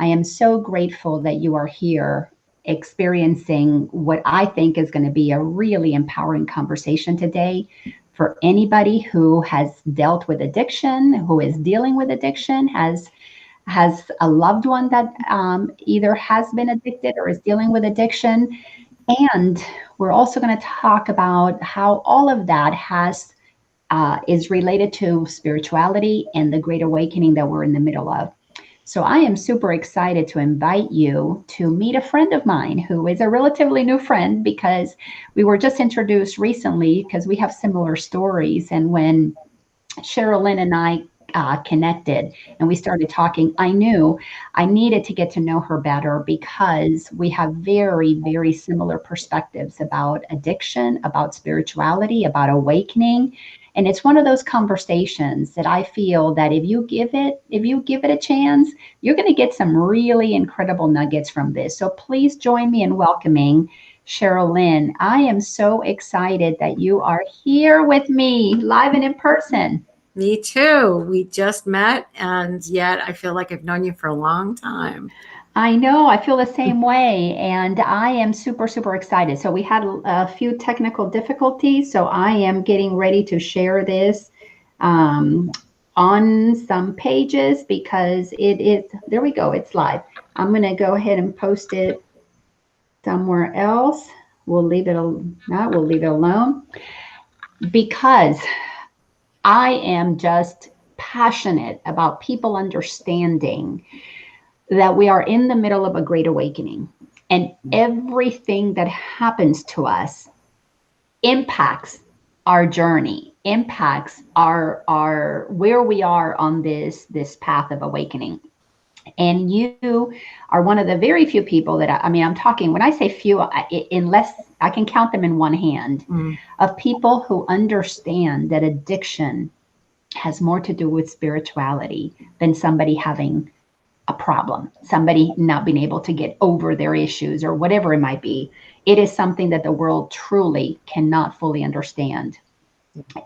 I am so grateful that you are here experiencing what I think is going to be a really empowering conversation today for anybody who has dealt with addiction, who is dealing with addiction, has a loved one that either has been addicted or is dealing with addiction. And we're also going to talk about how all of that has is related to spirituality and the great awakening that we're in the middle of. So I am super excited to invite you to meet a friend of mine who is a relatively new friend because we were just introduced recently because we have similar stories. And when Sherryl Lin and I connected and we started talking, I knew I needed to get to know her better because we have very, very similar perspectives about addiction, about spirituality, about awakening. And it's one of those conversations that I feel that if you give it a chance, you're going to get some really incredible nuggets from this. So please join me in welcoming Sherryl Lin. I am so excited that you are here with me live and in person. Me too. We just met, and yet I feel like I've known you for a long time. I know, I feel the same way, and I am super, super excited. So we had a few technical difficulties, so I am getting ready to share this um, on some pages because it is, there we go, it's live. I'm going to go ahead and post it somewhere else. We'll leave it, no, we'll leave it alone because I am just passionate about people understanding that we are in the middle of a great awakening and everything that happens to us impacts our journey, impacts our where we are on this path of awakening. And you are one of the very few people that I mean, I'm talking, when I say few, unless I can count them in one hand, of people who understand that addiction has more to do with spirituality than somebody having a problem, somebody not being able to get over their issues or whatever it might be. It is something that the world truly cannot fully understand.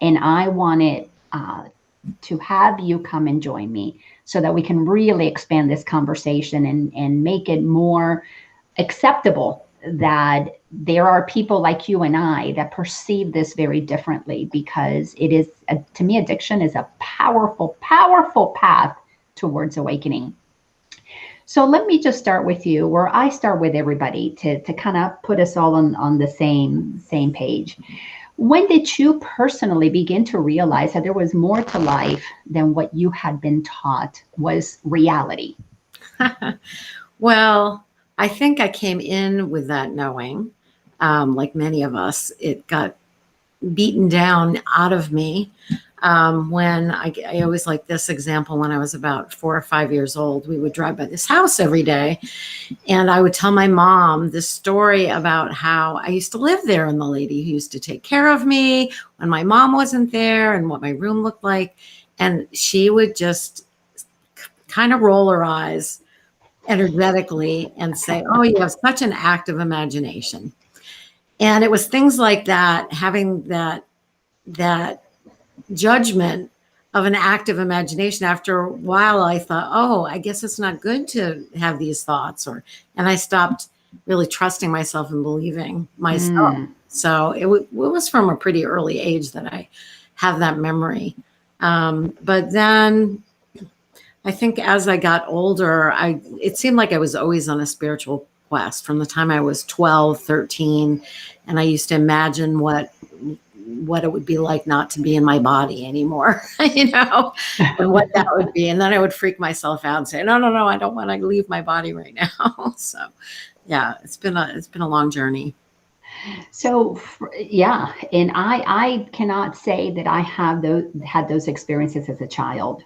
And I wanted to have you come and join me so that we can really expand this conversation and make it more acceptable that there are people like you and I that perceive this very differently because it is, to me, addiction is a powerful, powerful path towards awakening. So let me just start with you, where I start with everybody to kind of put us all on the same page. When did you personally begin to realize that there was more to life than what you had been taught was reality? Well, I think I came in with that knowing, like many of us. It got beaten down out of me when I always like this example. When I was about 4 or 5 years old, we would drive by this house every day, and I would tell my mom this story about how I used to live there and the lady who used to take care of me when my mom wasn't there and what my room looked like. And she would just kind of roll her eyes energetically and say, "Oh, you have such an active imagination." And it was things like that, having that judgment of an active imagination. After a while, I thought, "Oh, I guess it's not good to have these thoughts," and I stopped really trusting myself and believing myself. Mm. So it was from a pretty early age that I have that memory. But then I think as I got older, it seemed like I was always on a spiritual quest from the time I was 12, 13. And I used to imagine what it would be like not to be in my body anymore, and what that would be. And then I would freak myself out and say, no, no, no, I don't want to leave my body right now. So yeah, it's been a long journey. So yeah, and I cannot say that I have had those experiences as a child,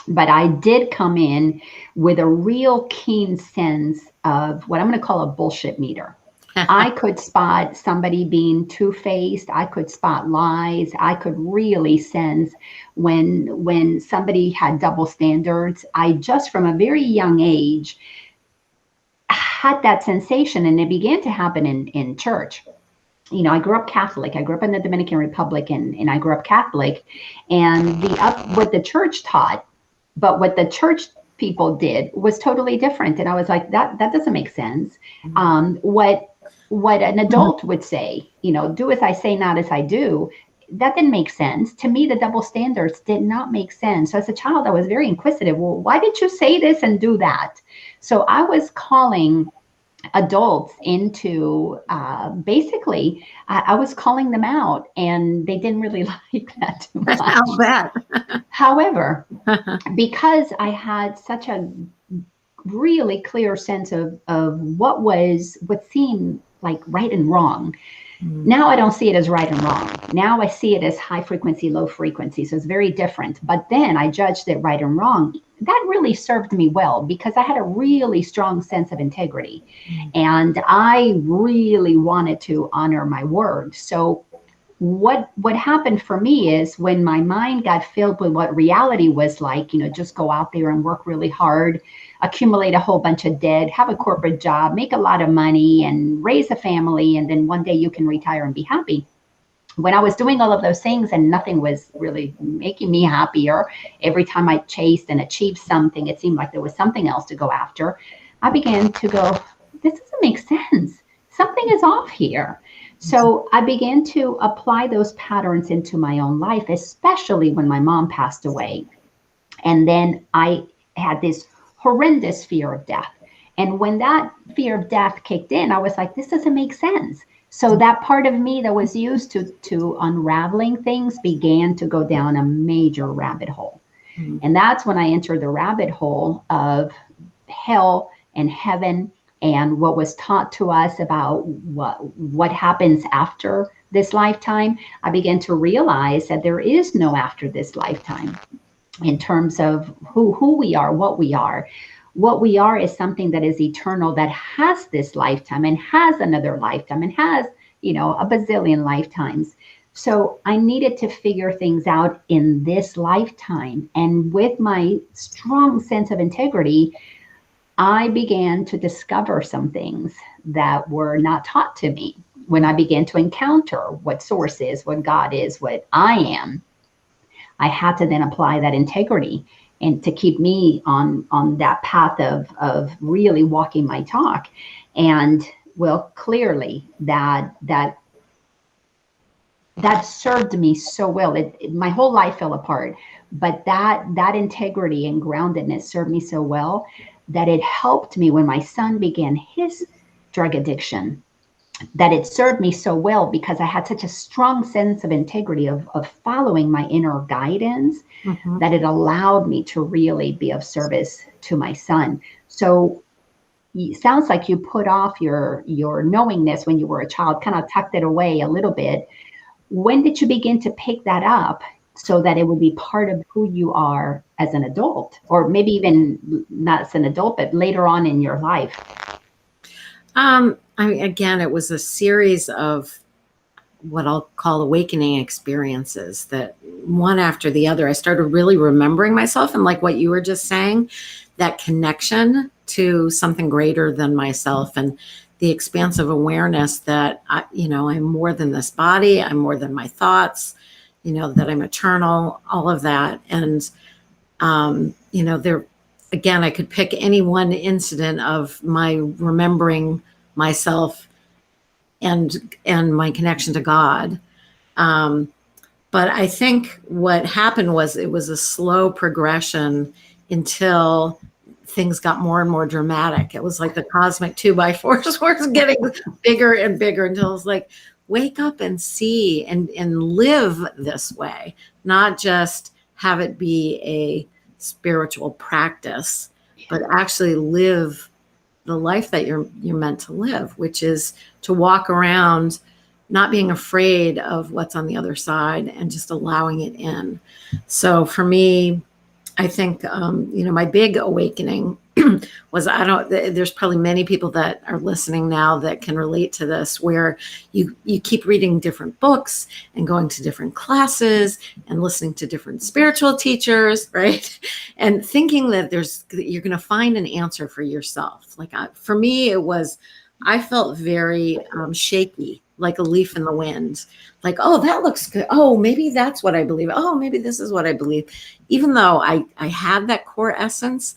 but I did come in with a real keen sense of what I'm going to call a bullshit meter. I could spot somebody being two-faced. I could spot lies. I could really sense when somebody had double standards. I just from a very young age had that sensation, and it began to happen in church. I grew up Catholic. I grew up in the Dominican Republic, and I grew up Catholic. And what the church taught, but what the church people did was totally different. And I was like, that doesn't make sense. What an adult would say, do as I say, not as I do, that didn't make sense. To me, the double standards did not make sense. So as a child, I was very inquisitive. Well, why did you say this and do that? So I was calling adults into basically, I was calling them out, and they didn't really like that too much. I'll bet. However, because I had such a really clear sense of what seemed like right and wrong. Now I don't see it as right and wrong. Now I see it as high frequency, low frequency. So it's very different. But then I judged it right and wrong. That really served me well because I had a really strong sense of integrity. And I really wanted to honor my word. So what happened for me is when my mind got filled with what reality was like, just go out there and work really hard, accumulate a whole bunch of debt, have a corporate job, make a lot of money, and raise a family, and then one day you can retire and be happy. When I was doing all of those things and nothing was really making me happier, every time I chased and achieved something, it seemed like there was something else to go after. I began to go, this doesn't make sense. Something is off here. So I began to apply those patterns into my own life, especially when my mom passed away. And then I had this horrendous fear of death. And when that fear of death kicked in, I was like, this doesn't make sense. So that part of me that was used to unraveling things began to go down a major rabbit hole. And that's when I entered the rabbit hole of hell and heaven and what was taught to us about what happens after this lifetime. I began to realize that there is no after this lifetime in terms of who we are, what we are. What we are is something that is eternal, that has this lifetime and has another lifetime and has, a bazillion lifetimes. So I needed to figure things out in this lifetime. And with my strong sense of integrity, I began to discover some things that were not taught to me. When I began to encounter what source is, what God is, what I am, I had to then apply that integrity and to keep me on that path of really walking my talk. And well, clearly that served me so well. My whole life fell apart, but that integrity and groundedness served me so well that it helped me when my son began his drug addiction, that it served me so well because I had such a strong sense of integrity of following my inner guidance, that it allowed me to really be of service to my son. So it sounds like you put off your knowingness when you were a child, kind of tucked it away a little bit. When did you begin to pick that up so that it would be part of who you are as an adult, or maybe even not as an adult, but later on in your life? Again, it was a series of what I'll call awakening experiences that one after the other, I started really remembering myself. And like what you were just saying, that connection to something greater than myself and the expansive awareness that, I'm more than this body. I'm more than my thoughts, that I'm eternal, all of that. And, again, I could pick any one incident of my remembering myself and my connection to God. But I think what happened was it was a slow progression until things got more and more dramatic. It was like the cosmic 2x4s were getting bigger and bigger until it was like, wake up and see and live this way, not just have it be a spiritual practice, but actually live the life that you're meant to live, which is to walk around not being afraid of what's on the other side and just allowing it in. So for me, I think, my big awakening was, there's probably many people that are listening now that can relate to this, where you keep reading different books and going to different classes and listening to different spiritual teachers, right? And thinking that you're going to find an answer for yourself. Like for me, I felt very shaky like a leaf in the wind. Like, oh, that looks good. Oh, maybe that's what I believe. Oh, maybe this is what I believe. Even though I had that core essence,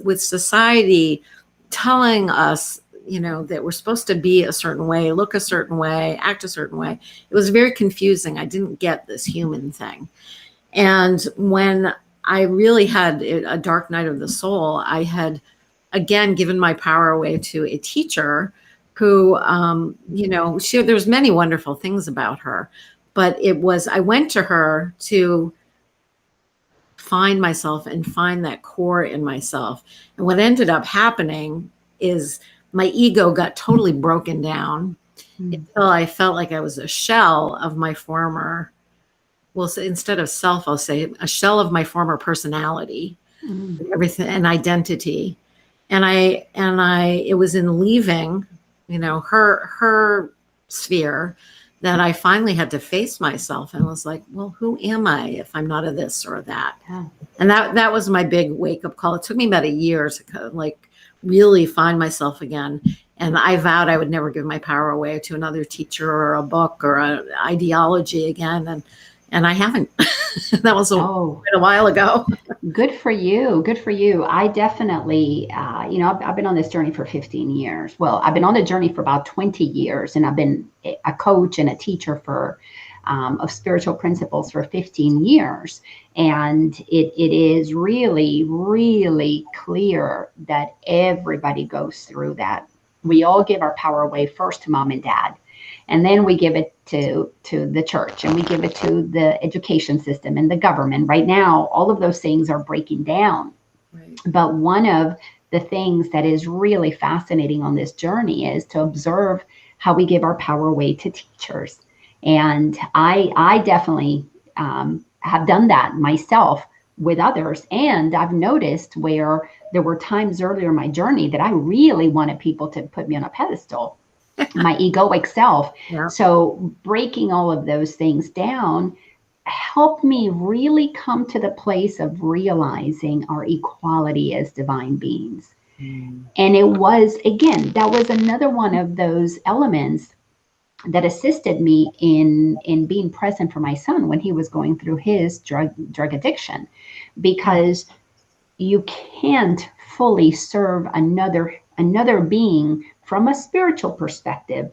with society telling us, that we're supposed to be a certain way, look a certain way, act a certain way. It was very confusing. I didn't get this human thing. And when I really had a dark night of the soul, I had again given my power away to a teacher who, there's many wonderful things about her, but I went to her to find myself and find that core in myself. And what ended up happening is my ego got totally broken down until I felt like I was a shell of my former, well, so instead of self, I'll say a shell of my former personality, everything, and identity. And it was in leaving, her sphere, that I finally had to face myself and was like, well, who am I if I'm not a this or a that? Yeah. And that was my big wake up call. It took me about a year to kind of like really find myself again. And I vowed I would never give my power away to another teacher or a book or an ideology again. And I haven't. That was quite a while ago. Good for you. Good for you. I definitely, I've been on this journey for 15 years. Well, I've been on the journey for about 20 years, and I've been a coach and a teacher of spiritual principles for 15 years. And it is really, really clear that everybody goes through that. We all give our power away first to mom and dad. And then we give it to the church, and we give it to the education system and the government. Right now, all of those things are breaking down. Right. But one of the things that is really fascinating on this journey is to observe how we give our power away to teachers. And I definitely have done that myself with others. And I've noticed where there were times earlier in my journey that I really wanted people to put me on a pedestal. My egoic self. Yeah. So breaking all of those things down helped me really come to the place of realizing our equality as divine beings. And it was, again, that was another one of those elements that assisted me in being present for my son when he was going through his drug addiction, because you can't fully serve another being from a spiritual perspective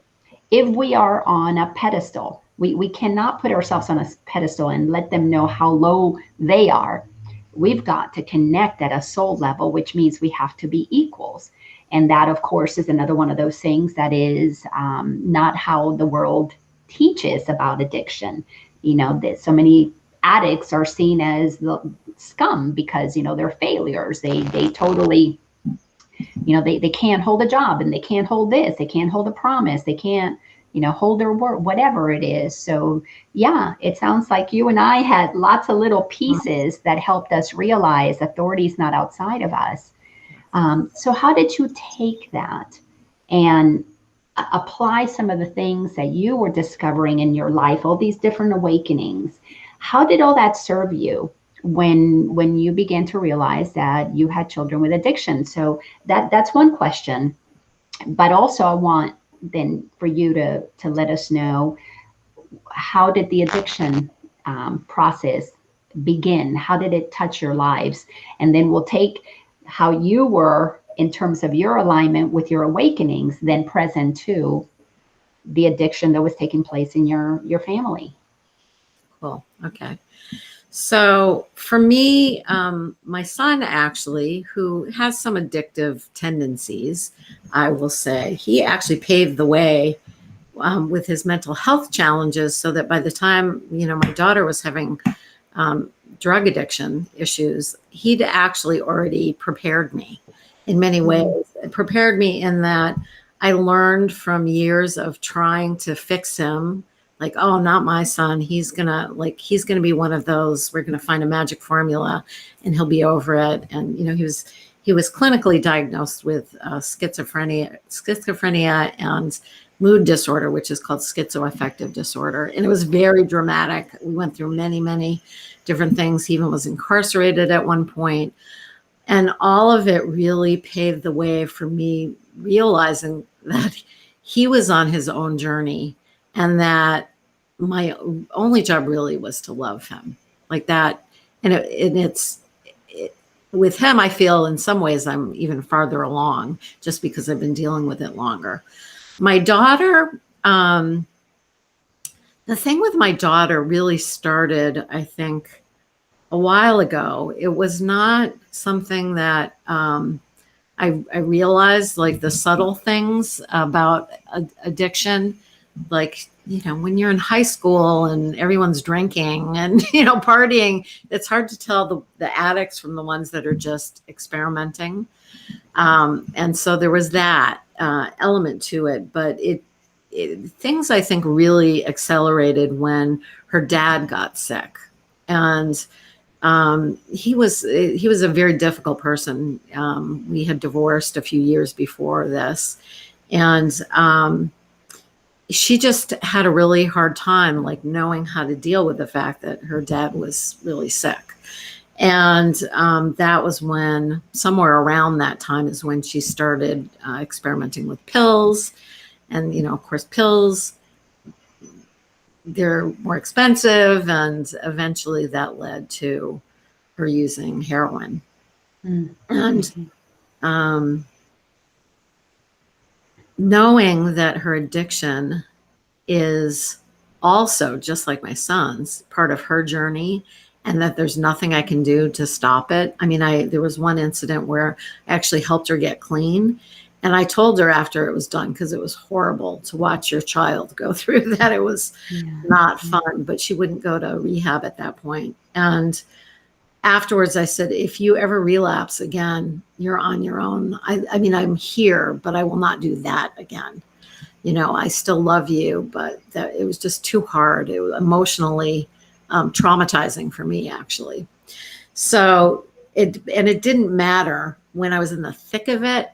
if we are on a pedestal. We cannot put ourselves on a pedestal and let them know how low they are. We've got to connect at a soul level, which means we have to be equals. And that, of course, is another one of those things that is not how the world teaches about addiction. That so many addicts are seen as the scum because, they're failures. They totally, they can't hold a job, and they can't hold this. They can't hold a promise. They can't, hold their word, whatever it is. So yeah, it sounds like you and I had lots of little pieces that helped us realize authority is not outside of us. So how did you take that and apply some of the things that you were discovering in your life, all these different awakenings? How did all that serve you when you began to realize that you had children with addiction? So that's one question. But also I want then for you to let us know, how did the addiction process begin? How did it touch your lives? And then we'll take how you were in terms of your alignment with your awakenings, then present to the addiction that was taking place in your family. Cool. Okay. So for me, my son actually, who has some addictive tendencies, I will say, he actually paved the way with his mental health challenges, so that by the time, my daughter was having drug addiction issues, he'd actually already prepared me in many ways. It prepared me in that I learned from years of trying to fix him. Like, oh, not my son. He's gonna be one of those. We're gonna find a magic formula, and he'll be over it. And he was clinically diagnosed with schizophrenia and mood disorder, which is called schizoaffective disorder. And it was very dramatic. We went through many, many different things. He even was incarcerated at one point. And all of it really paved the way for me realizing that he was on his own journey. and that my only job really was to love him like that. And with him, I feel in some ways I'm even farther along just because I've been dealing with it longer. My daughter, the thing with my daughter really started, I think, a while ago. It was not something that I realized, like the subtle things about addiction, like, when you're in high school and everyone's drinking and, partying, it's hard to tell the addicts from the ones that are just experimenting. And so there was that element to it, but things I think really accelerated when her dad got sick. And he was a very difficult person. We had divorced a few years before this, and she just had a really hard time, like, knowing how to deal with the fact that her dad was really sick. And that was when, somewhere around that time, is when she started experimenting with pills. And, of course, pills, they're more expensive. And eventually that led to her using heroin. Mm-hmm. And knowing that her addiction is also, just like my son's, part of her journey, and that there's nothing I can do to stop it. I mean, there was one incident where I actually helped her get clean. And I told her after it was done, because it was horrible to watch your child go through that. It was not fun, but she wouldn't go to rehab at that point. And afterwards I said, if you ever relapse again, you're on your own. I mean, I'm here, but I will not do that again. I still love you, but it was just too hard. It was emotionally traumatizing for me, actually. So it didn't matter when I was in the thick of it,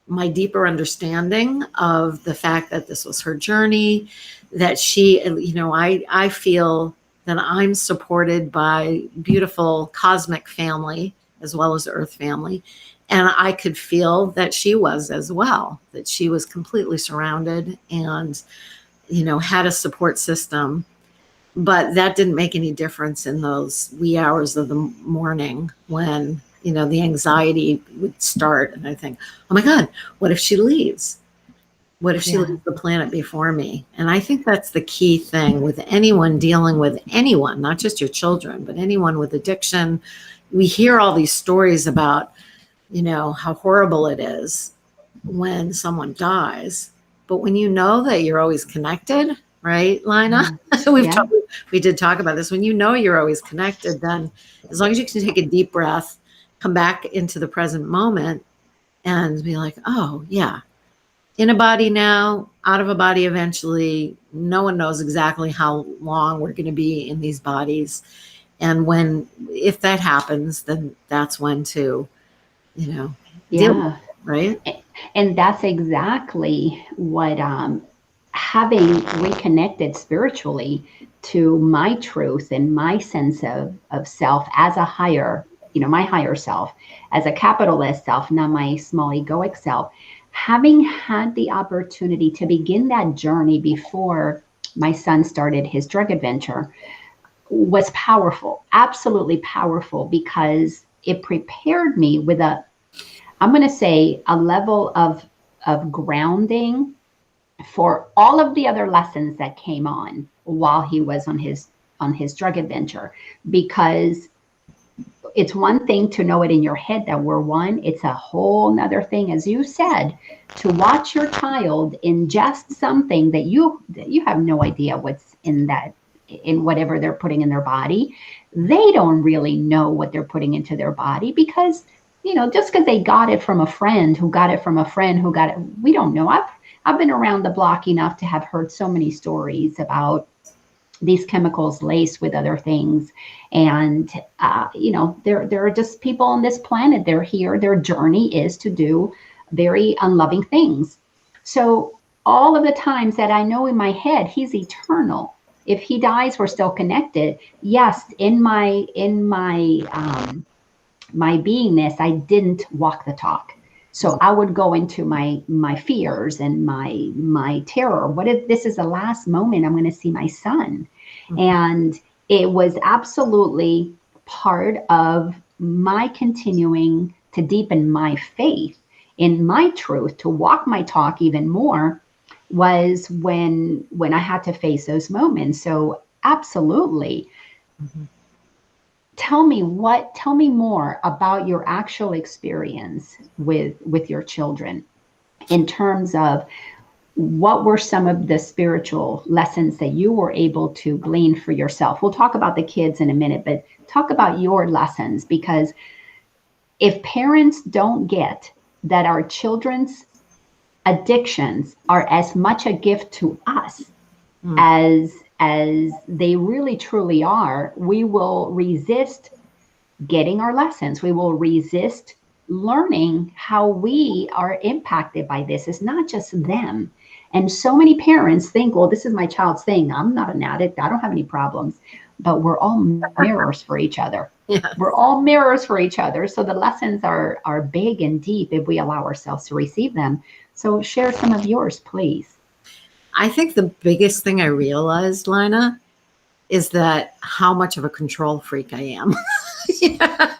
my deeper understanding of the fact that this was her journey, that she, I feel that I'm supported by beautiful cosmic family as well as earth family. And I could feel that she was as well, that she was completely surrounded and, had a support system. But that didn't make any difference in those wee hours of the morning when, the anxiety would start. And I think, oh my God, what if she leaves? What if she leaves the planet before me? And I think that's the key thing with anyone dealing with anyone, not just your children, but anyone with addiction. We hear all these stories about, how horrible it is when someone dies. But when you know that you're always connected, right, Laina? We did talk about this. When you know you're always connected, then as long as you can take a deep breath, come back into the present moment and be like, oh, yeah, in a body now, out of a body eventually. No one knows exactly how long we're going to be in these bodies. And if that happens, then that's when to, deal with it, right? And that's exactly what having reconnected spiritually to my truth and my sense of self as a higher, my higher self, as a capital S self, not my small egoic self, having had the opportunity to begin that journey before my son started his drug adventure was powerful, absolutely powerful, because it prepared me with I'm going to say, a level of grounding for all of the other lessons that came on while he was on his drug adventure. Because it's one thing to know it in your head that we're one. It's a whole nother thing, as you said, to watch your child ingest something that you have no idea what's in whatever they're putting in their body. They don't really know what they're putting into their body, because just because they got it from a friend who got it from a friend who got it, we don't know. I've been around the block enough to have heard so many stories about these chemicals laced with other things. And, there are just people on this planet. They're here. Their journey is to do very unloving things. So all of the times that I know in my head, he's eternal. If he dies, we're still connected. Yes, in my beingness, I didn't walk the talk. So I would go into my fears and my terror. What if this is the last moment I'm going to see my son? And it was absolutely part of my continuing to deepen my faith in my truth, to walk my talk even more, was when I had to face those moments. So absolutely. Mm-hmm. Tell me more about your actual experience with your children in terms of what were some of the spiritual lessons that you were able to glean for yourself. We'll talk about the kids in a minute, but talk about your lessons, because if parents don't get that our children's addictions are as much a gift to us Mm. as they really truly are, we will resist getting our lessons. We will resist learning how we are impacted by this. It's not just them. And so many parents think, well, this is my child's thing. I'm not an addict. I don't have any problems. But we're all mirrors for each other. Yes. We're all mirrors for each other. So the lessons are big and deep if we allow ourselves to receive them. So share some of yours, please. I think the biggest thing I realized, Lina, is that how much of a control freak I am. Yeah.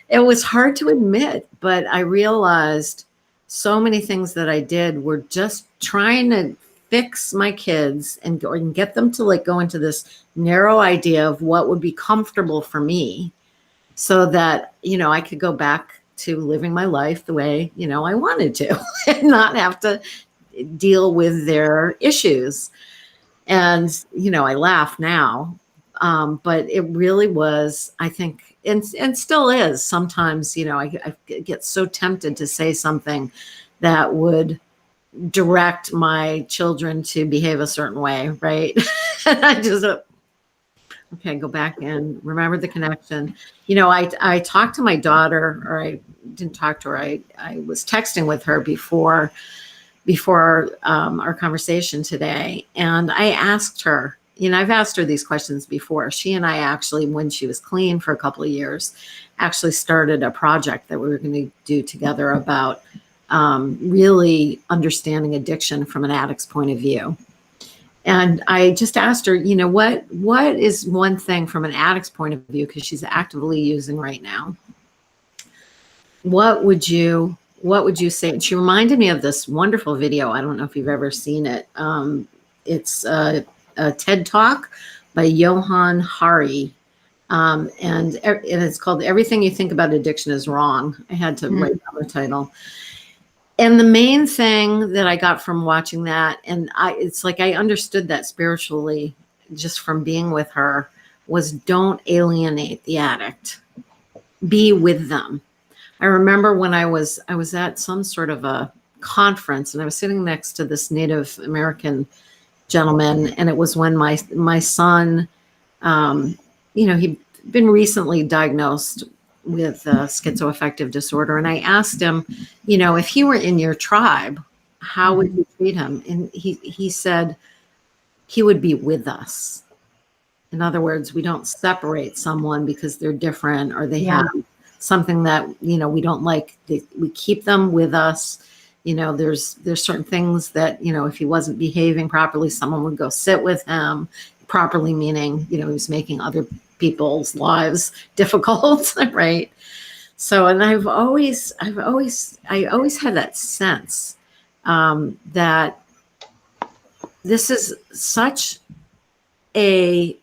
It was hard to admit, but I realized so many things that I did were just trying to fix my kids and get them to like go into this narrow idea of what would be comfortable for me, so that, I could go back to living my life the way, I wanted to and not have to deal with their issues. And, I laugh now. But it really was, I think, and still is sometimes, I get so tempted to say something that would direct my children to behave a certain way. Right. And I just, okay, go back and remember the connection. I talked to my daughter, or I didn't talk to her. I was texting with her before our conversation today. And I asked her, I've asked her these questions before. She and I actually, when she was clean for a couple of years, actually started a project that we were going to do together about really understanding addiction from an addict's point of view. And I just asked her, what is one thing from an addict's point of view, because she's actively using right now. What would you say? And she reminded me of this wonderful video. I don't know if you've ever seen it. It's a TED Talk by Johann Hari. And it's called Everything You Think About Addiction Is Wrong. I had to write down the title. And the main thing that I got from watching that, and it's like I understood that spiritually just from being with her, was don't alienate the addict. Be with them. I remember when I was at some sort of a conference, and I was sitting next to this Native American gentleman, and it was when my son, he'd been recently diagnosed with schizoaffective disorder, and I asked him, if he were in your tribe, how would you treat him? And he said he would be with us. In other words, we don't separate someone because they're different or they have something that, we don't like. We keep them with us. There's certain things that, if he wasn't behaving properly, someone would go sit with him. Properly meaning, he was making other people's lives difficult, right? So, and I always had that sense that this is such I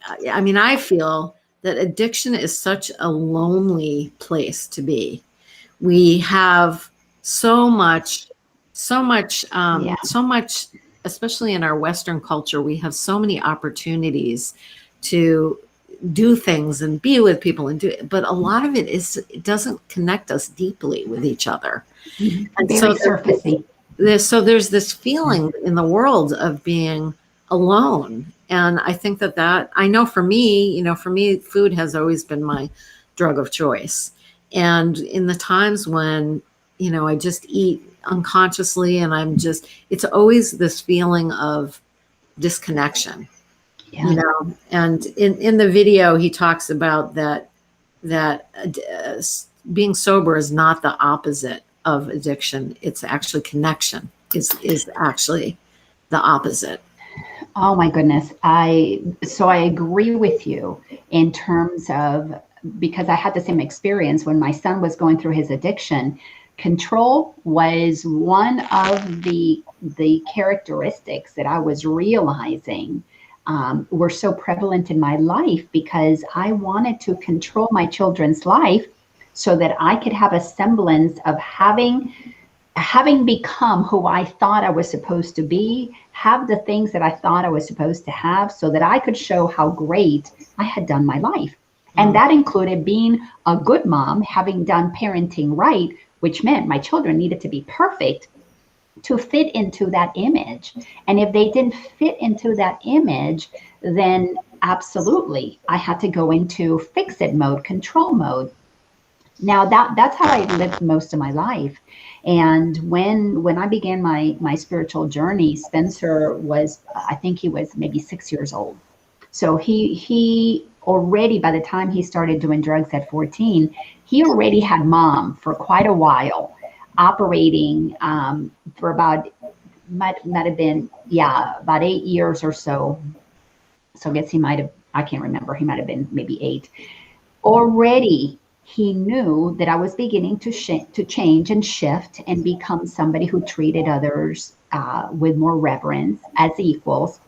feel that addiction is such a lonely place to be. We have so much, especially in our Western culture, we have so many opportunities to do things and be with people and do it, but a lot of it doesn't connect us deeply with each other. And very surfacey. There's this feeling in the world of being alone. And I think that I know for me, food has always been my drug of choice. And in the times when, I just eat unconsciously and it's always this feeling of disconnection, and in the video, he talks about that being sober is not the opposite of addiction. It's actually connection is actually the opposite. Oh my goodness. So I agree with you in terms of, because I had the same experience when my son was going through his addiction. Control was one of the characteristics that I was realizing were so prevalent in my life, because I wanted to control my children's life so that I could have a semblance of having become who I thought I was supposed to be, have the things that I thought I was supposed to have, so that I could show how great I had done my life. And that included being a good mom, having done parenting right, which meant my children needed to be perfect to fit into that image. And if they didn't fit into that image, then absolutely I had to go into fix it mode, control mode. Now that's how I lived most of my life. And when I began my spiritual journey, Spencer was, I think he was maybe 6 years old. So he already, by the time he started doing drugs at 14, he already had mom for quite a while, operating for about, might have been, yeah, about 8 years or so. So I guess he might have, I can't remember, he might have been maybe 8. Already he knew that I was beginning to change and shift and become somebody who treated others with more reverence as equals.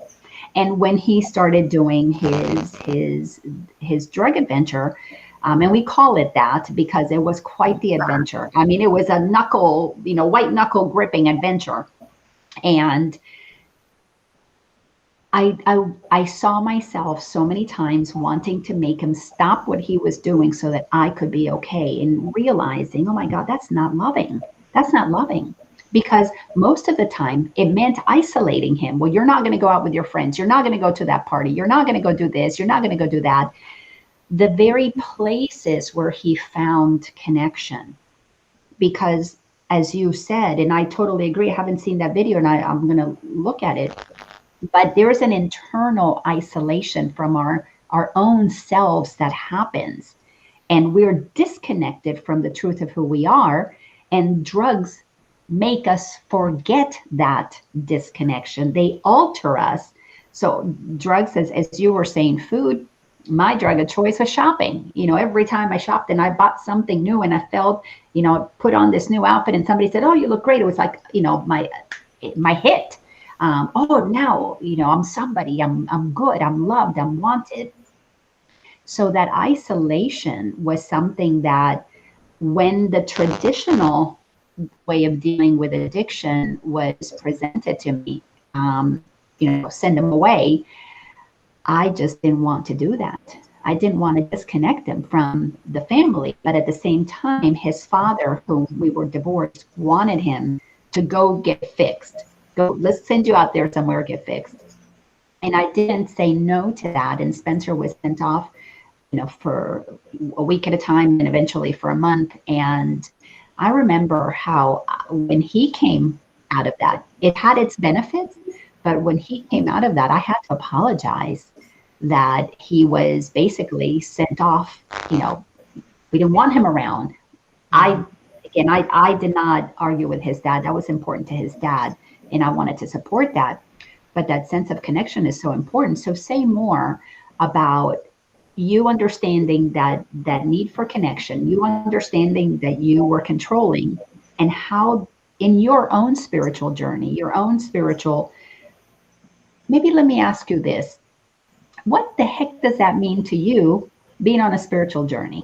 And when he started doing his drug adventure, and we call it that because it was quite the adventure. I mean, it was a knuckle, white knuckle gripping adventure. And I saw myself so many times wanting to make him stop what he was doing so that I could be okay, and realizing, oh my God, that's not loving. That's not loving. Because most of the time it meant isolating him. Well, you're not going to go out with your friends. You're not going to go to that party. You're not going to go do this. You're not going to go do that. The very places where he found connection. Because as you said, and I totally agree, I haven't seen that video, and I'm going to look at it. But there's an internal isolation from our own selves that happens. And we're disconnected from the truth of who we are. And drugs make us forget that disconnection. They alter us. So drugs, as you were saying, food, my drug of choice was shopping. Every time I shopped and I bought something new and I felt, put on this new outfit and somebody said, oh, you look great. It was like, my hit. Oh, now, I'm somebody, I'm good, I'm loved, I'm wanted. So that isolation was something that, when the traditional way of dealing with addiction was presented to me, send them away, I just didn't want to do that. I didn't want to disconnect him from the family. But at the same time, his father, whom we were divorced, wanted him to go get fixed. Go, let's send you out there somewhere, get fixed. And I didn't say no to that. And Spencer was sent off, for a week at a time and eventually for a month. And I remember how when he came out of that, it had its benefits. But when he came out of that, I had to apologize that he was basically sent off. We didn't want him around. I did not argue with his dad. That was important to his dad. And I wanted to support that. But that sense of connection is so important. So say more about you understanding that need for connection, you understanding that you were controlling, and how in your own spiritual journey, maybe let me ask you this. What the heck does that mean to you, being on a spiritual journey?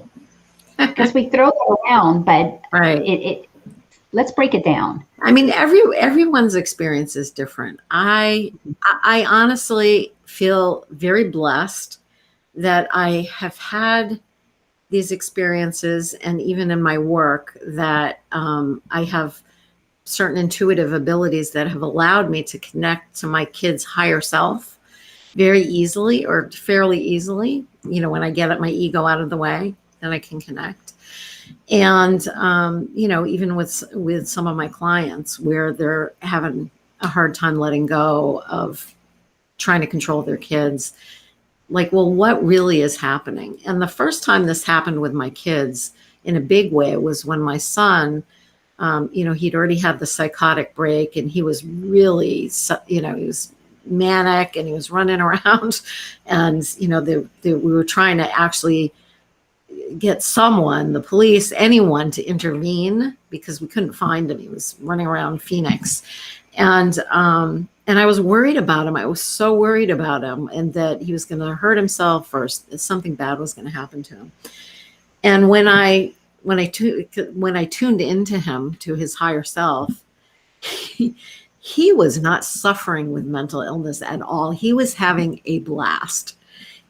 Because we throw that around, but right. Let's break it down. I mean, everyone's experience is different. I honestly feel very blessed that I have had these experiences, and even in my work, that I have certain intuitive abilities that have allowed me to connect to my kid's higher self very easily, or fairly easily. When I get my ego out of the way, then I can connect. And, even with some of my clients where they're having a hard time letting go of trying to control their kids, like, well, what really is happening? And the first time this happened with my kids, in a big way was when my son, he'd already had the psychotic break, and he was really, he was manic, and he was running around, and we were trying to actually get someone, the police, anyone, to intervene because we couldn't find him. He was running around Phoenix, and I was worried about him. I was so worried about him, and that he was going to hurt himself, or something bad was going to happen to him. And when I tuned into him, to his higher self, he was not suffering with mental illness at all. He was having a blast.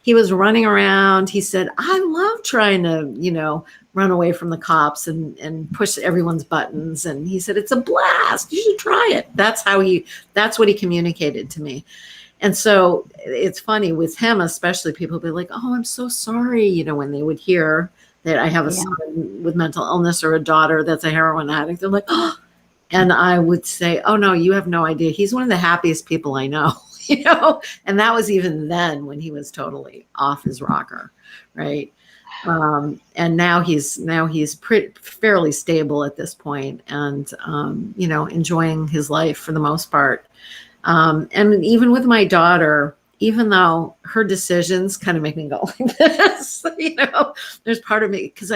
He was running around. He said, I love trying to, run away from the cops and push everyone's buttons. And he said, it's a blast. You should try it. That's what he communicated to me. And so it's funny with him, especially, people be like, oh, I'm so sorry. When they would hear that I have a son with mental illness, or a daughter that's a heroin addict, they're like, oh, and I would say, oh no, you have no idea. He's one of the happiest people I know. And that was even then, when he was totally off his rocker, right? And now he's fairly stable at this point, and enjoying his life for the most part. And even with my daughter, even though her decisions kind of make me go like this, there's part of me, because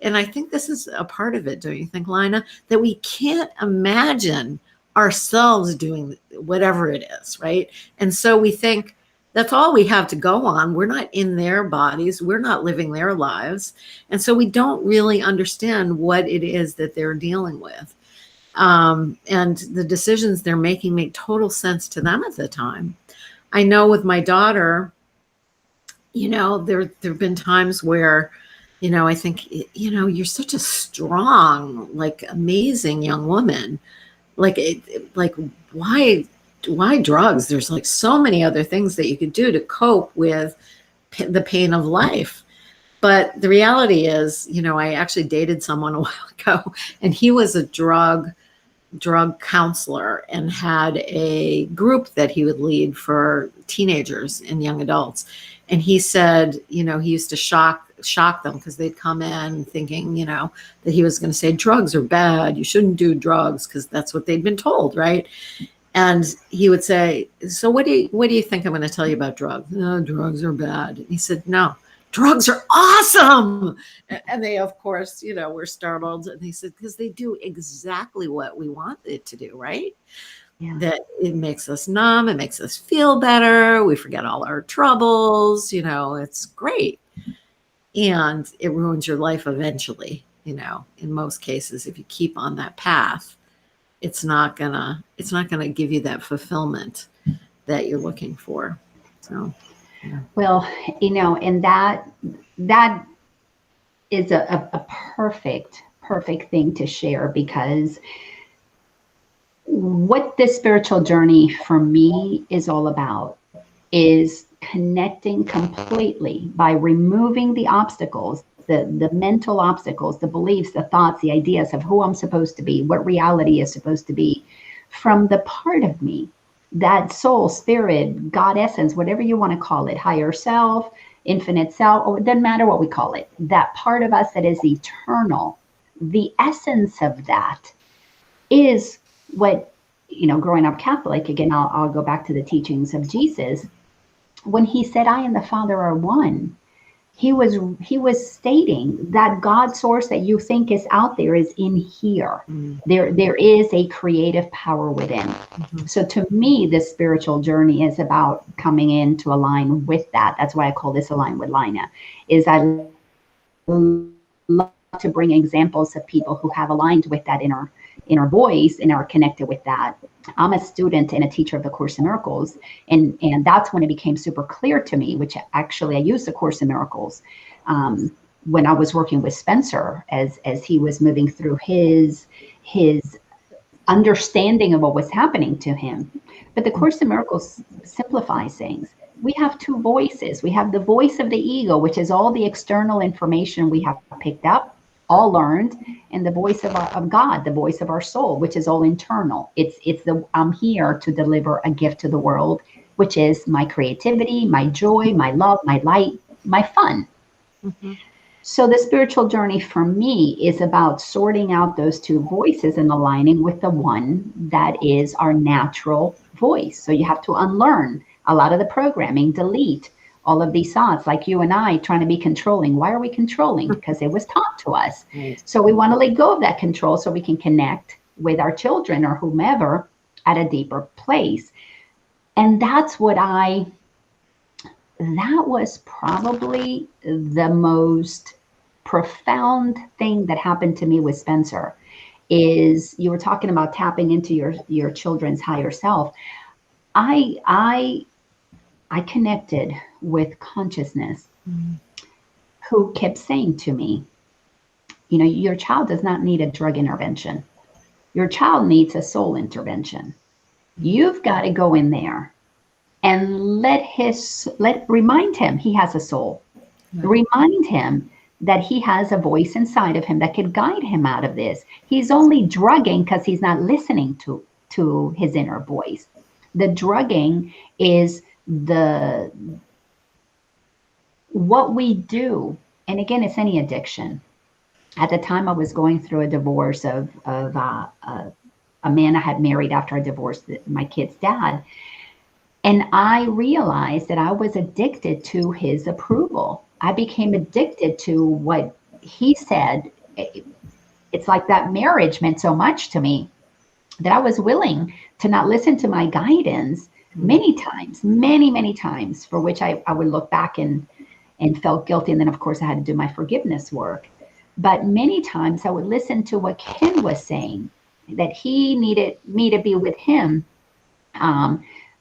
and I think this is a part of it, don't you think, Laina, that we can't imagine ourselves doing whatever it is, right? And so we think that's all we have to go on. We're not in their bodies. We're not living their lives. And so we don't really understand what it is that they're dealing with. And the decisions they're making make total sense to them at the time. I know with my daughter, there have been times where, I think, you're such a strong, amazing young woman. Why drugs? There's so many other things that you could do to cope with the pain of life. But the reality is, I actually dated someone a while ago, and he was a drug counselor and had a group that he would lead for teenagers and young adults. And he said, he used to shock them, because they'd come in thinking, that he was going to say drugs are bad. You shouldn't do drugs, because that's what they'd been told. Right. And he would say, so what do you think I'm going to tell you about drugs? No, drugs are bad. And he said, no, drugs are awesome. And they, of course, were startled. And he said, because they do exactly what we want it to do, right? Yeah. That it makes us numb. It makes us feel better. We forget all our troubles. It's great. And it ruins your life eventually, in most cases. If you keep on that path, it's not gonna give you that fulfillment that you're looking for. So, yeah. Well, and that is a perfect thing to share, because what this spiritual journey for me is all about is connecting completely by removing the obstacles, the mental obstacles, the beliefs, the thoughts, the ideas of who I'm supposed to be, what reality is supposed to be, from the part of me, that soul, spirit, God essence, whatever you want to call it, higher self, infinite self, or it doesn't matter what we call it, that part of us that is eternal. The essence of that is what, growing up Catholic, again, I'll go back to the teachings of Jesus. When he said, I and the Father are one, he was stating that God source that you think is out there is in here. Mm. There is a creative power within. Mm-hmm. So to me, this spiritual journey is about coming in to align with that. That's why I call this Align with Laina, is I love to bring examples of people who have aligned with that inner voice and are connected with that. I'm a student and a teacher of the Course in Miracles, and that's when it became super clear to me, which actually I used the Course in Miracles when I was working with Spencer as he was moving through his understanding of what was happening to him. But the Course in Miracles simplifies things. We have two voices. We have the voice of the ego, which is all the external information we have picked up, all learned, and the voice of God, the voice of our soul, which is all internal. It's I'm here to deliver a gift to the world, which is my creativity, my joy, my love, my light, my fun. Mm-hmm. So the spiritual journey for me is about sorting out those two voices and aligning with the one that is our natural voice. So you have to unlearn a lot of the programming, delete all of these thoughts, like you and I trying to be controlling. Why are we controlling? Because it was taught to us. Right. So we want to let go of that control so we can connect with our children or whomever at a deeper place. And that was probably the most profound thing that happened to me with Spencer. Is you were talking about tapping into your children's higher self. I connected with consciousness who kept saying to me, you know, your child does not need a drug intervention. Your child needs a soul intervention. You've got to go in there and remind him he has a soul. Right. Remind him that he has a voice inside of him that could guide him out of this. He's only drugging because he's not listening to his inner voice. The drugging is what we do. And again, it's any addiction. At the time I was going through a divorce of a man I had married after I divorced my kid's dad. And I realized that I was addicted to his approval. I became addicted to what he said. It's like that marriage meant so much to me that I was willing to not listen to my guidance many times, many times, for which I would look back and felt guilty. And then, of course, I had to do my forgiveness work. But many times I would listen to what Ken was saying, that he needed me to be with him.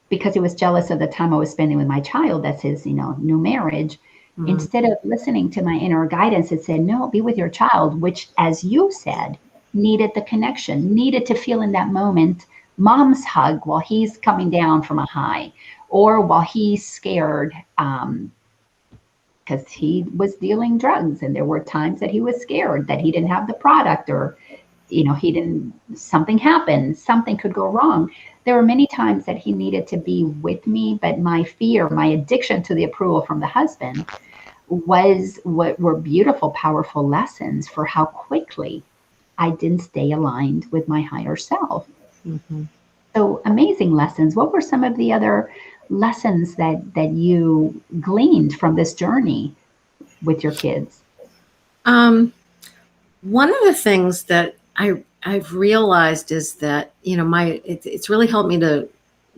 Because he was jealous of the time I was spending with my child. That's his, new marriage. Mm-hmm. Instead of listening to my inner guidance, it said, no, be with your child, which, as you said, needed the connection, needed to feel in that moment mom's hug while he's coming down from a high, or while he's scared because he was dealing drugs. And there were times that he was scared that he didn't have the product, or something happened, something could go wrong. There were many times that he needed to be with me, but my fear, my addiction to the approval from the husband was what were beautiful, powerful lessons for how quickly I didn't stay aligned with my higher self. Mm-hmm. So amazing lessons. What were some of the other lessons that you gleaned from this journey with your kids? One of the things that I've realized is that, it's really helped me to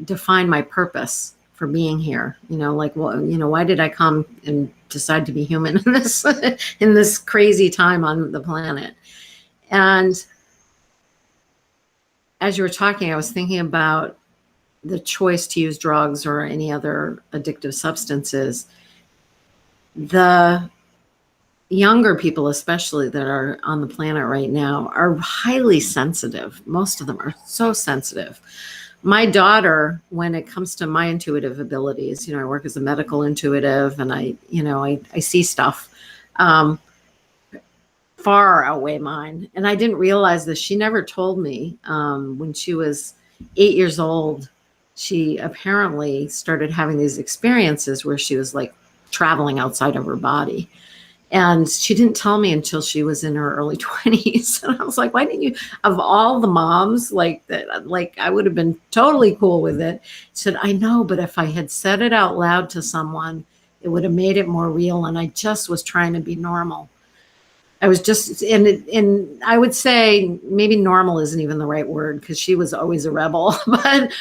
define my purpose for being here. Why did I come and decide to be human in this crazy time on the planet? And as you were talking, I was thinking about the choice to use drugs or any other addictive substances. The younger people, especially, that are on the planet right now, are highly sensitive. Most of them are so sensitive. My daughter, when it comes to my intuitive abilities, I work as a medical intuitive, and I see stuff far outweigh mine. And I didn't realize this. She never told me. When she was 8 years old, she apparently started having these experiences where she was like traveling outside of her body. And she didn't tell me until she was in her early 20s. And I was like, why didn't you, of all the moms, like I would have been totally cool with it. She said, I know, but if I had said it out loud to someone, it would have made it more real. And I just was trying to be normal. I was just, and I would say maybe normal isn't even the right word, because she was always a rebel, but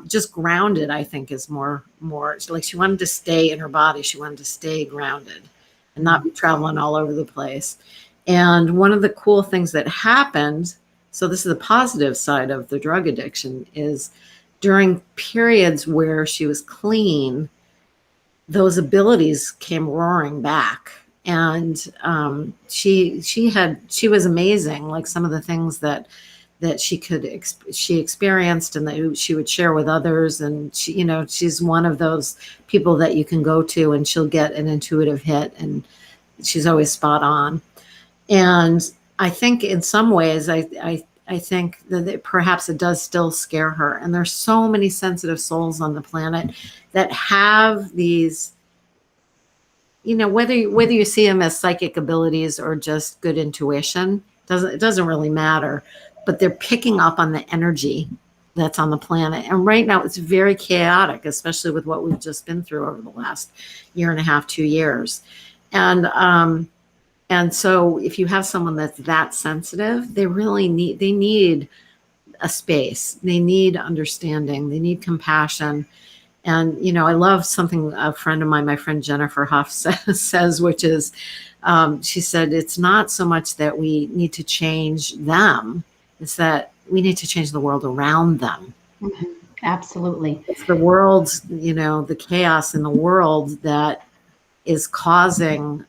just grounded, I think, is more like she wanted to stay in her body. She wanted to stay grounded and not be traveling all over the place. And one of the cool things that happened, so this is the positive side of the drug addiction, is during periods where she was clean, those abilities came roaring back. And she was amazing. Like some of the things that she experienced and that she would share with others. And she's one of those people that you can go to and she'll get an intuitive hit, and she's always spot on. And I think in some ways, I think that perhaps it does still scare her. And there's so many sensitive souls on the planet that have these whether you see them as psychic abilities or just good intuition, it doesn't really matter. But they're picking up on the energy that's on the planet. And right now it's very chaotic, especially with what we've just been through over the last year and a half, 2 years. And so if you have someone that's that sensitive, they need a space. They need understanding. They need compassion. And, I love something a friend of mine, my friend Jennifer Huff says, which is, she said, it's not so much that we need to change them, it's that we need to change the world around them. Mm-hmm. Absolutely. It's the world, the chaos in the world that is causing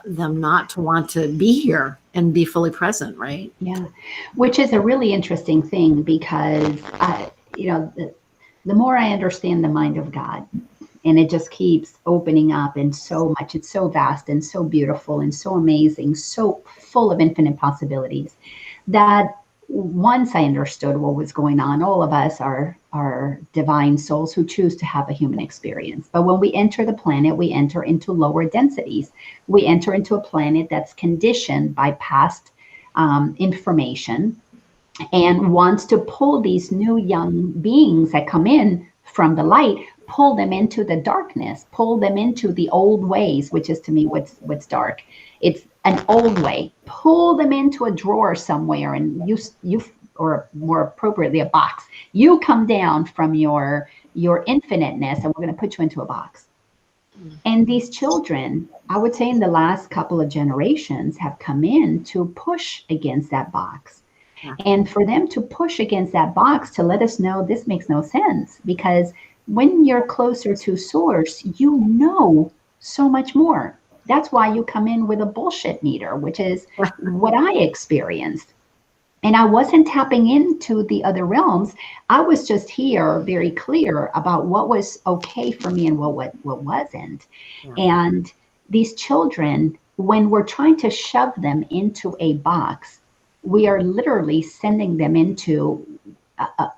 them not to want to be here and be fully present, right? Yeah, which is a really interesting thing because the more I understand the mind of God, and it just keeps opening up, and so much, it's so vast and so beautiful and so amazing, so full of infinite possibilities, that once I understood what was going on, all of us are divine souls who choose to have a human experience. But when we enter the planet, we enter into lower densities. We enter into a planet that's conditioned by past information, and wants to pull these new young beings that come in from the light, pull them into the darkness, pull them into the old ways, which is to me what's dark. It's an old way. Pull them into a drawer somewhere, and you or more appropriately a box. You come down from your infiniteness, and we're going to put you into a box. And these children, I would say in the last couple of generations, have come in to push against that box. And for them to push against that box to let us know this makes no sense, because when you're closer to source, you know so much more. That's why you come in with a bullshit meter, which is what I experienced. And I wasn't tapping into the other realms. I was just here very clear about what was okay for me and what wasn't. Yeah. And these children, when we're trying to shove them into a box, we are literally sending them into